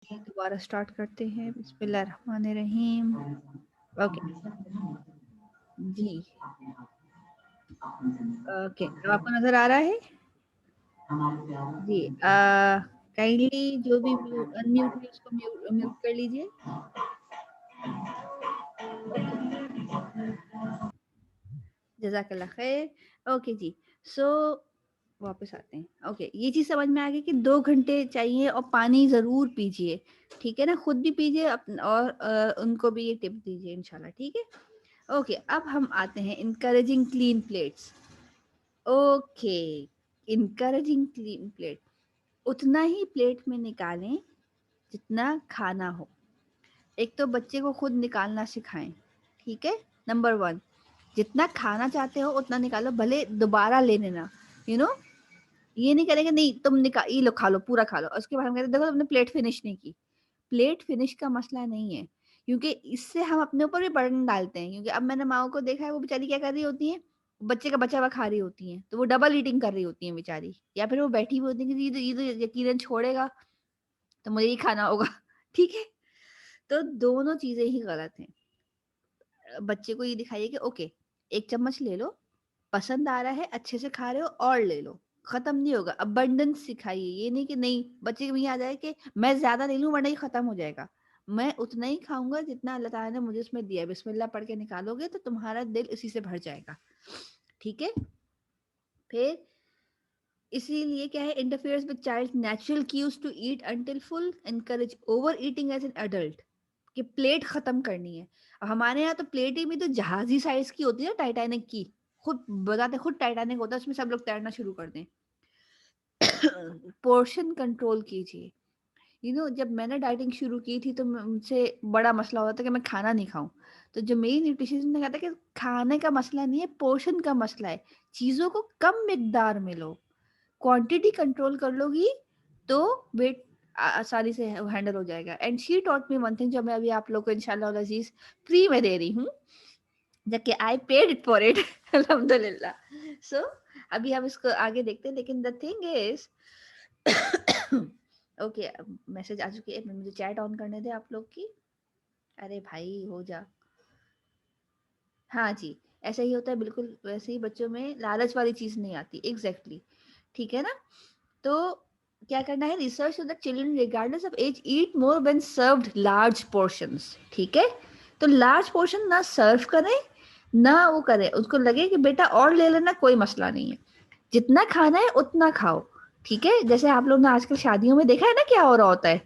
دوبارہ اسٹارٹ کرتے ہیں. بسم اللہ الرحمن الرحیم. اوکے جی اوکے اب آپ کو نظر آ رہا ہے جی. کائنڈلی جو بھی انمیوٹ ہے اس کو میوٹ کر لیجیے. جزاک اللہ خیر. اوکے جی. سو واپس آتے ہیں. اوکے یہ چیز سمجھ میں آ گئی کہ 2 گھنٹے چاہیے اور پانی ضرور پیجیے. ٹھیک ہے نا, خود بھی پیجیے اور ان کو بھی یہ ٹپ دیجیے انشاءاللہ. ٹھیک ہے. اوکے اب ہم آتے ہیں encouraging clean plates. Okay encouraging clean plate, اتنا ہی پلیٹ میں نکالیں جتنا کھانا ہو. ایک تو بچے کو خود نکالنا سکھائیں. ٹھیک ہے. نمبر 1 جتنا کھانا چاہتے ہو اتنا نکالو, بھلے دوبارہ لے لینا. یو نو یہ نہیں کریں گے نہیں تم یہ لو کھا لو پورا کھا لو, اس کے بعد ہم کہتے ہیں دیکھو تم نے پلیٹ فنش نہیں کی. پلیٹ فنش کا مسئلہ نہیں ہے, کیونکہ اس سے ہم اپنے اوپر بھی برڈن ڈالتے ہیں. کیونکہ اب میں نے ماؤں کو دیکھا ہے وہ بیچاری کیا کر رہی ہوتی ہیں, بچے کا بچا ہوا کھا رہی ہوتی ہیں, تو وہ ڈبل ایٹنگ کر رہی ہوتی ہیں بیچاری, یا پھر وہ بیٹھی ہوئی ہوتی ہیں کہ یہ تو یقیناً چھوڑے گا تو مجھے ہی کھانا ہوگا. ٹھیک ہے. تو دونوں چیزیں ہی غلط ہیں. بچے کو یہ دکھائیے کہ اوکے 1 چمچ لے لو, پسند آ رہا ہے اچھے سے کھا رہے ہو اور لے لو, ختم نہیں ہوگا. ابنڈنس سکھائیے, یہ نہیں کہ نہیں بچے کو یہ آ جائے کہ میں زیادہ لے لوں ورنہ یہ ختم ہو جائے گا. میں اتنا ہی کھاؤں گا جتنا اللہ تعالیٰ نے مجھے اس میں دیا. بسم اللہ پڑھ کے نکالو گے تو تمہارا دل اسی سے بھر جائے گا. ٹھیک ہے. پھر اسی لیے کیا ہے, interferes with child natural cues to eat until full, encourage over eating as an adult, کہ پلیٹ ختم کرنی ہے. ہمارے یہاں تو پلیٹ ہی بھی تو جہازی سائز کی ہوتی ہے نا, ٹائٹینک کی, خود بتاتے خود ٹائٹینک ہوتا ہے, اس میں سب لوگ تیرنا شروع کر دیں. پورشن کنٹرول کیجیے. جب میں نے ڈائٹنگ شروع کی تھی تو مجھ سے بڑا مسئلہ ہوتا تھا کہ میں کھانا نہیں کھاؤں. تو جو میری نیوٹریشن نے کہا تھا کہ کھانے کا مسئلہ نہیں ہے, پورشن کا مسئلہ ہے. چیزوں کو کم مقدار میں لو, کوانٹٹی کنٹرول کر لو گی تو ویٹ آسانی سے ہینڈل ہو جائے گا. And she taught me one thing, جو میں ابھی آپ لوگ کو انشاءاللہ العزیز فری میں دے رہی ہوں, جبکہ I paid it for it الحمدللہ. سو ابھی ہم اس کو آگے دیکھتے ہیں. لیکن the thing is okay message آ چکی ہے, مجھے چیٹ آن کرنے دے آپ لوگ کی. ارے بھائی ہو جا. ہاں جی ایسا ہی ہوتا ہے, بالکل ویسے ہی بچوں میں لالچ والی چیز نہیں آتی. ایگزیکٹلی. ٹھیک ہے نا. تو کیا کرنا ہے, research that children regardless of age ate more when served large portions. ٹھیک ہے. تو لارج پورشن نہ سرو کریں نہ وہ کرے, اس کو لگے کہ بیٹا اور لے لینا کوئی مسئلہ نہیں ہے, جتنا کھانا ہے اتنا کھاؤ. ٹھیک ہے. جیسے آپ لوگ نے آج کل شادیوں میں دیکھا ہے نا کیا ہو رہا ہوتا ہے,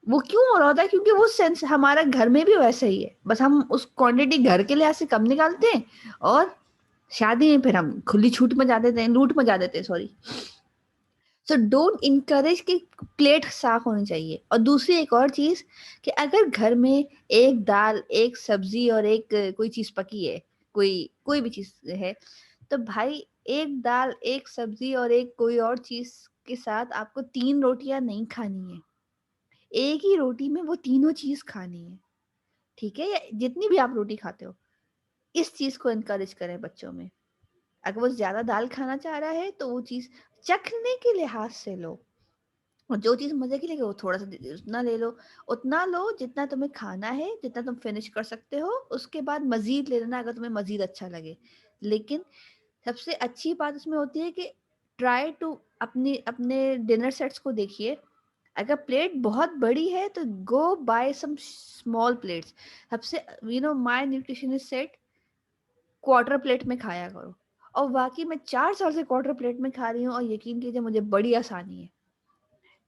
وہ کیوں ہو رہا ہوتا ہے, کیونکہ وہ سینس ہمارا گھر میں بھی ویسا ہی ہے, بس ہم اس کوانٹٹی گھر کے لحاظ سے کم نکالتے ہیں اور شادی میں پھر ہم کھلی چھوٹ میں جا دیتے ہیں, لوٹ میں جا دیتے ہیں, سوری. سو ڈونٹ انکریج کہ پلیٹ صاف ہونی چاہیے. اور دوسری ایک اور چیز کہ اگر گھر میں ایک دال ایک سبزی اور ایک کوئی چیز پکی ہے, کوئی بھی چیز ہے, تو بھائی ایک دال ایک سبزی اور ایک کوئی اور چیز کے ساتھ آپ کو 3 روٹیاں نہیں کھانی ہے. ایک ہی روٹی میں وہ تینوں چیز کھانی ہے. ٹھیک ہے. یا جتنی بھی آپ روٹی کھاتے ہو, اس چیز کو انکریج کریں بچوں میں. اگر وہ زیادہ دال کھانا چاہ رہا ہے تو وہ چیز چکھنے کے لحاظ سے لو, اور جو چیز مزے کی لگے وہ تھوڑا سا اتنا لے لو, اتنا لو جتنا تمہیں کھانا ہے, جتنا تم فنش کر سکتے ہو. اس کے بعد مزید لے لینا اگر تمہیں مزید اچھا لگے. لیکن سب سے اچھی بات اس میں ہوتی ہے کہ ٹرائی ٹو اپنے ڈنر سیٹس کو دیکھیے. اگر پلیٹ بہت بڑی ہے تو go by some small plates. سب سے my nutritionist said quarter plate میں کھایا کرو. اور واقعی میں 4 سال سے کوارٹر پلیٹ میں کھا رہی ہوں, اور یقین کیجیے مجھے بڑی آسانی ہے.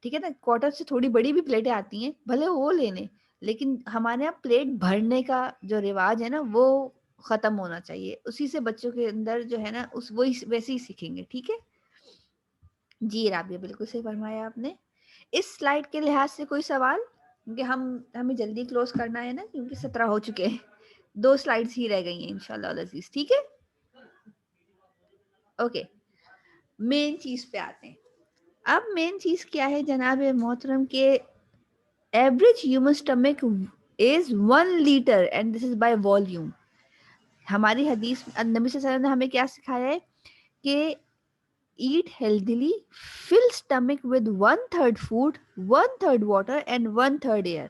ٹھیک ہے نا. کوارٹر سے تھوڑی بڑی بھی پلیٹیں آتی ہیں, بھلے وہ لینے, لیکن ہمارے یہاں پلیٹ بھرنے کا جو رواج ہے نا وہ ختم ہونا چاہیے. اسی سے بچوں کے اندر جو ہے نا وہی ویسے ہی سیکھیں گے. ٹھیک ہے جی. رابعہ بالکل صحیح فرمایا آپ نے. اس سلائیڈ کے لحاظ سے کوئی سوال, کیونکہ ہمیں جلدی کلوز کرنا ہے نا, کیونکہ 17 ہو چکے ہیں, 2 سلائیڈز ہی رہ گئی ہیں انشاءاللہ العزیز. ٹھیک ہے. اوکے مین چیز پہ آتے ہیں. اب مین چیز کیا ہے جناب محترم کے average human stomach is 1 litre and this is by volume. ہماری حدیث نبی صلی اللہ علیہ وسلم نے ہمیں کیا سکھایا ہے کہ eat healthily, fill stomach with 1/3 food, 1/3 water and 1/3 air.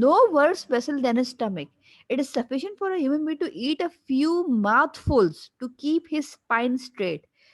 no worse vessel than his stomach. It is sufficient for a human being to eat a few mouthfuls to keep his spine straight.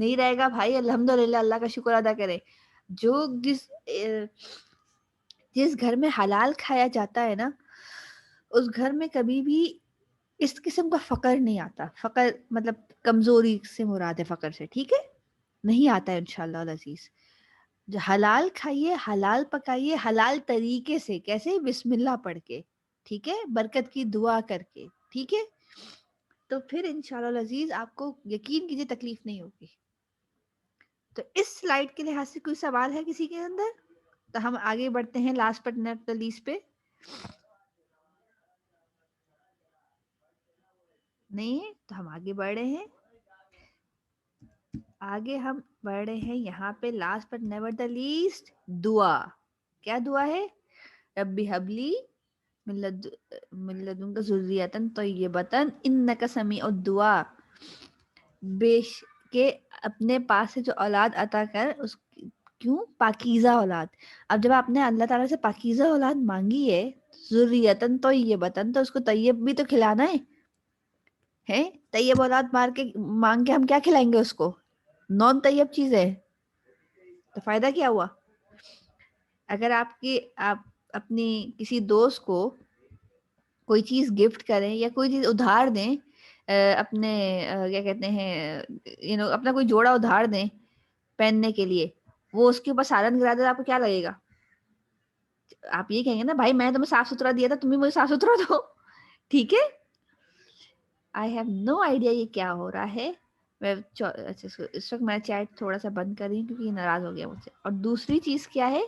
نہیں رہے گا بھائی الحمدللہ، اللہ کا شکر ادا کرے. جو جس گھر میں حلال کھایا جاتا ہے نا، اس گھر میں کبھی بھی اس قسم کا فقر نہیں آتا. فقر مطلب کمزوری سے مراد ہے فقر سے، ٹھیک ہے، نہیں آتا ہے انشاءاللہ العزیز. جو حلال کھائیے، حلال پکائیے، حلال طریقے سے. کیسے؟ بسم اللہ پڑھ کے، ٹھیک ہے، برکت کی دعا کر کے، ٹھیک ہے. تو پھر انشاءاللہ العزیز آپ کو یقین کیجیے تکلیف نہیں ہوگی. تو اس سلائڈ کے لحاظ سے کوئی سوال ہے کسی کے اندر؟ تو ہم آگے بڑھتے ہیں last but not the least پہ. نہیں ہے تو ہم آگے بڑھ رہے ہیں. آگے ہم بڑھ رہے ہیں یہاں پہ last but never the least, دعا. کیا دعا ہے؟ ربی حبلی من لدنک ذریۃ طیبۃ انک سمیع الدعاء. بیش کے اپنے پاس سے جو اولاد عطا کر، اس کیوں؟ پاکیزہ اولاد. اب جب آپ نے اللہ تعالیٰ سے پاکیزہ اولاد مانگی ہے، ذریۃ طیبۃ، تو اس کو طیب بھی تو کھلانا ہے. طیب اولاد مانگ کے ہم کیا کھلائیں گے اس کو؟ نان طیب چیز ہے، تو فائدہ کیا ہوا؟ اگر آپ اپنی کسی دوست کو کوئی چیز گفٹ کریں یا کوئی چیز ادھار دیں، اپنے کیا کہتے ہیں اپنا کوئی جوڑا ادھار دیں پہننے کے لیے، وہ اس کے اوپر سالن گرا دے، آپ کو کیا لگے گا؟ آپ یہ کہیں گے نا بھائی میں تمہیں صاف ستھرا دیا تھا، تم بھی مجھے صاف ستھرا دو. ٹھیک ہے. آئی ہیو نو آئیڈیا یہ کیا ہو رہا ہے. اس وقت میں چیٹ تھوڑا سا بند کر رہی ہوں کیونکہ یہ ناراض ہو گیا مجھ سے. اور دوسری چیز کیا ہے؟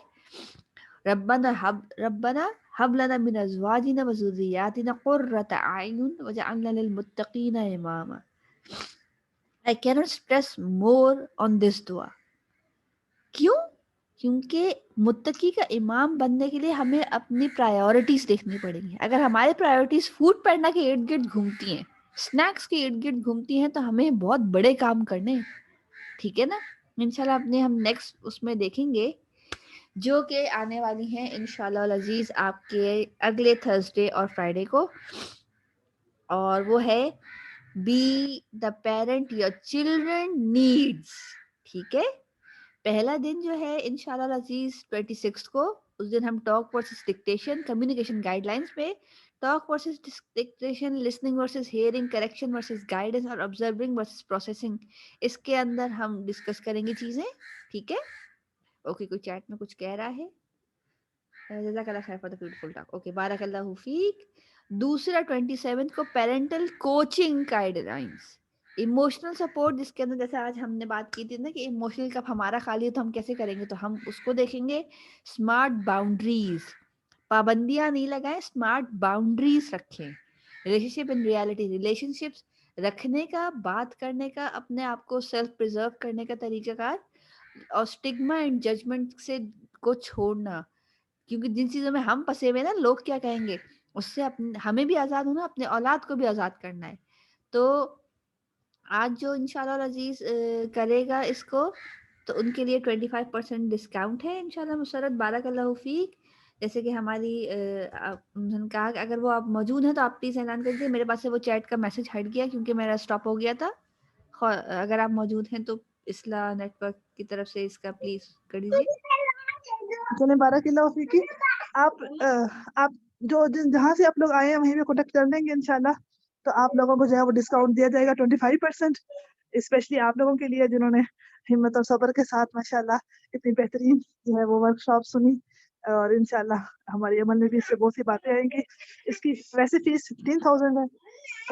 ربنا هب لنا من ازواجنا وذرياتنا قرة اعین واجعلنا للمتقین اماما. I cannot stress more on this دعا. کیوں؟ کیونکہ متقی کا امام بننے کے لیے ہمیں اپنی پرائیورٹیز دیکھنی پڑیں گی. اگر ہمارے پرائیورٹیز فوڈ پینڈا کے ارد گرد گھومتی ہیں، سنیکس کے ارد گرد گھومتی ہیں، تو ہمیں بہت بڑے کام کرنے ہیں. ٹھیک ہے نا. انشاءاللہ ہم نیکسٹ اس میں دیکھیں گے جو کہ آنے والی ہیں انشاءاللہ العزیز آپ کے اگلے تھرسڈے اور فرائیڈے کو. اور وہ ہے be the parent your children needs. ٹھیک ہے. پہلا دن جو ہے انشاءاللہ العزیز 26 کو، اس دن ہم talk versus dictation, communication guidelines پہ talk versus dictation, listening versus hearing, correction versus guidance اور آبزرونگ ورسز پروسیسنگ، اس کے اندر ہم ڈسکس کریں گے چیزیں. ٹھیک ہے. اوکے. کوئی چیٹ میں کچھ کہہ رہا ہے؟ جزاک اللہ خیر for the beautiful talk. Okay. بارک اللہ فیک. دوسرا 27 کو parental coaching guide lines, emotional support, جس کے اندر جیسے آج ہم نے بات کی تھی نا کہ ایموشنل کپ ہمارا خالی ہے تو ہم کیسے کریں گے، تو ہم اس کو دیکھیں گے. اسمارٹ باؤنڈریز، پابندیاں نہیں لگائیں، اسمارٹ باؤنڈریز رکھیں. Relation ship in reality, relation ships رکھنے کا، بات کرنے کا، اپنے آپ کو سیلف پریزرو کرنے کا طریقہ کار، اور اسٹگما اینڈ ججمنٹ سے کو چھوڑنا. کیونکہ جن چیزوں میں ہم پھنسے ہوئے نا، لوگ کیا کہیں گے، اس سے ہمیں بھی آزاد ہونا، اپنے اولاد کو بھی آزاد کرنا ہے. تو آج جو انشاءاللہ العزیز کرے گا اس کو، تو ان کے لیے 25% ڈسکاؤنٹ ہے انشاءاللہ. مسرت بارک اللہ فیک. جیسے کہ ہماری انہوں نے کہا کہ اگر وہ آپ موجود ہیں تو آپ پلیز اعلان کر دیجیے. میرے پاس سے وہ چیٹ کا میسج ہٹ گیا کیونکہ میرا اسٹاپ ہو گیا تھا. اگر آپ موجود ہیں تو اصلاح نیٹ ورک کی طرف سے اس کا پلیز کر دیجیے. چلیں بارک اللہ فیکی. آپ جو جہاں سے آپ لوگ آئے ہیں وہیں پہ کانٹیکٹ کر لیں گے انشاءاللہ. تو آپ لوگوں کو جو ہے وہ ڈسکاؤنٹ دیا جائے گا 25%، اسپیشلی آپ لوگوں کے لیے جنہوں نے ہمت اور صبر کے ساتھ ماشاءاللہ اتنی بہترین جو ہے وہ ورکشاپ سنی. اور انشاءاللہ ہماری عمل میں بھی اس سے بہت سی باتیں آئیں گی. اس کی ویسے فیس 15,000 ہے،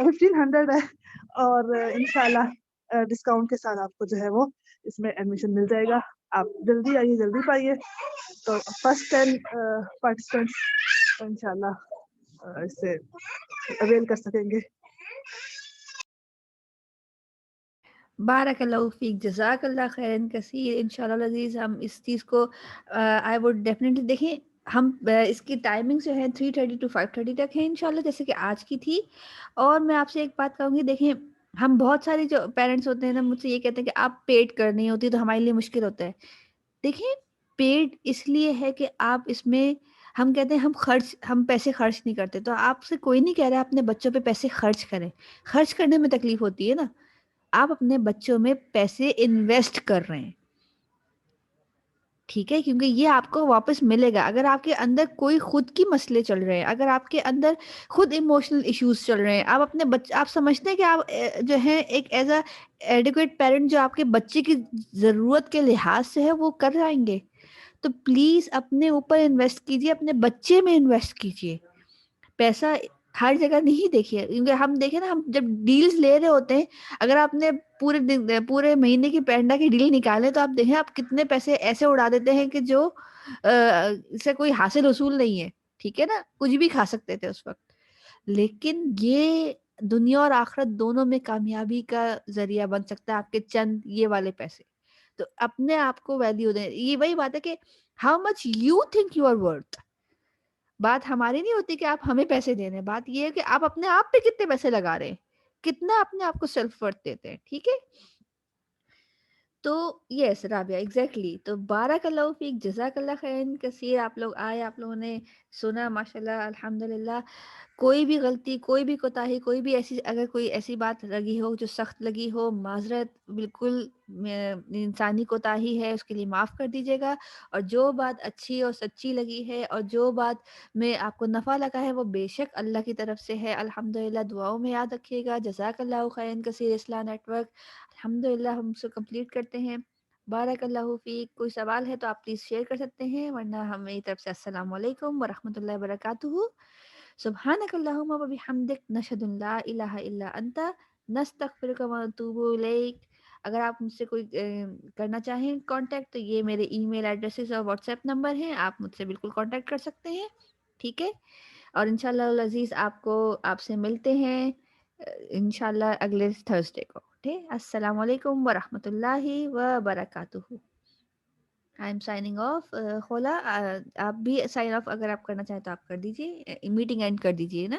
1500 ہے، اور انشاءاللہ ڈسکاؤنٹ کے ساتھ آپ کو جو ہے وہ اس میں ایڈمیشن مل جائے گا. آپ جلدی آئیے، جلدی پائیے. تو فرسٹ 10 پارٹیسپینٹس انشاءاللہ اس سے اویل کر سکیں گے. بارک اللہ فیک. جزاک اللہ خیرن کثیر. انشاءاللہ العزیز ہم اس چیز کو آئی وڈ ڈیفینیٹلی دیکھیں. ہم اس کی ٹائمنگ جو ہے 3:30 to 5:30 تک ہے انشاءاللہ، جیسے کہ آج کی تھی. اور میں آپ سے ایک بات کہوں گی، دیکھیں ہم بہت سارے جو پیرنٹس ہوتے ہیں نا مجھ سے یہ کہتے ہیں کہ آپ پیڈ کرنی ہوتی تو ہمارے لیے مشکل ہوتا ہے. دیکھیں پیڈ اس لیے ہے کہ آپ اس میں، ہم کہتے ہیں ہم پیسے خرچ نہیں کرتے، تو آپ سے کوئی نہیں کہہ رہا اپنے بچوں پہ پیسے خرچ کریں. خرچ کرنے میں تکلیف ہوتی ہے نا. آپ اپنے بچوں میں پیسے انویسٹ کر رہے ہیں، ٹھیک ہے، کیونکہ یہ آپ کو واپس ملے گا. اگر آپ کے اندر کوئی خود کی مسئلے چل رہے ہیں، اگر آپ کے اندر خود ایموشنل ایشوز چل رہے ہیں، آپ اپنے بچے، آپ سمجھتے ہیں کہ آپ جو ہے ایک ایز اے ایڈیکویٹ پیرنٹ جو آپ کے بچے کی ضرورت کے لحاظ سے ہے وہ کر آئیں گے، تو پلیز اپنے اوپر انویسٹ کیجیے، اپنے بچے میں انویسٹ کیجیے. پیسہ ہر جگہ نہیں دیکھیے، کیونکہ ہم دیکھیں نا، ہم جب ڈیلز لے رہے ہوتے ہیں، اگر آپ نے پورے مہینے کی پینڈا کی ڈیل نکالے تو آپ دیکھیں آپ کتنے پیسے ایسے اڑا دیتے ہیں کہ جو سے کوئی حاصل وصول نہیں ہے، ٹھیک ہے نا، کچھ بھی کھا سکتے تھے اس وقت. لیکن یہ دنیا اور آخرت دونوں میں کامیابی کا ذریعہ بن سکتا ہے آپ کے چند یہ والے پیسے. تو اپنے آپ کو ویلیو دیں. یہ وہی بات ہے کہ how much you think you are worth. بات ہماری نہیں ہوتی کہ آپ ہمیں پیسے دے رہے ہیں، بات یہ ہے کہ آپ اپنے آپ پہ کتنے پیسے لگا رہے ہیں، کتنا اپنے آپ کو سیلف ورتھ دیتے ہیں. ٹھیک ہے، تو یس رابعہ ایگزیکٹلی. تو بارک اللہ فیک، جزاک اللہ خیر کثیر. آپ لوگ آئے، آپ لوگوں نے سنا، ماشاءاللہ الحمدللہ. کوئی بھی غلطی، کوئی بھی کوتاہی، کوئی بھی ایسی، اگر کوئی ایسی بات لگی ہو جو سخت لگی ہو، معذرت، بالکل انسانی کوتاہی ہے، اس کے لیے معاف کر دیجیے گا. اور جو بات اچھی اور سچی لگی ہے اور جو بات میں آپ کو نفع لگا ہے وہ بے شک اللہ کی طرف سے ہے. الحمدللہ دعاؤں میں یاد رکھیے گا. جزاک اللہ خیر کثیر اصلاح نیٹ ورک. الحمدللہ ہم سے کمپلیٹ کرتے ہیں. بارک اللہ فیک. کوئی سوال ہے تو آپ پلیز شیئر کر سکتے ہیں، ورنہ ہم میری طرف سے السلام علیکم ورحمۃ اللہ وبرکاتہ. سبحانک اللہم و بحمدک، نشہد ان لا الہ الا انت، نستغفرک و نتوب الیک. اگر آپ مجھ سے کوئی کرنا چاہیں کانٹیکٹ، تو یہ میرے ای میل ایڈریسز اور واٹس ایپ نمبر ہیں، آپ مجھ سے بالکل کانٹیکٹ کر سکتے ہیں. ٹھیک ہے، اور انشاءاللہ العزیز آپ سے ملتے ہیں انشاءاللہ اگلے تھرسڈے کو. ٹھیک، السلام علیکم ورحمۃ اللہ وبرکاتہ. I am signing off. Khaula آپ بھی سائن آف اگر آپ کرنا چاہیں تو آپ کر دیجیے، میٹنگ اینڈ کر دیجیے نا.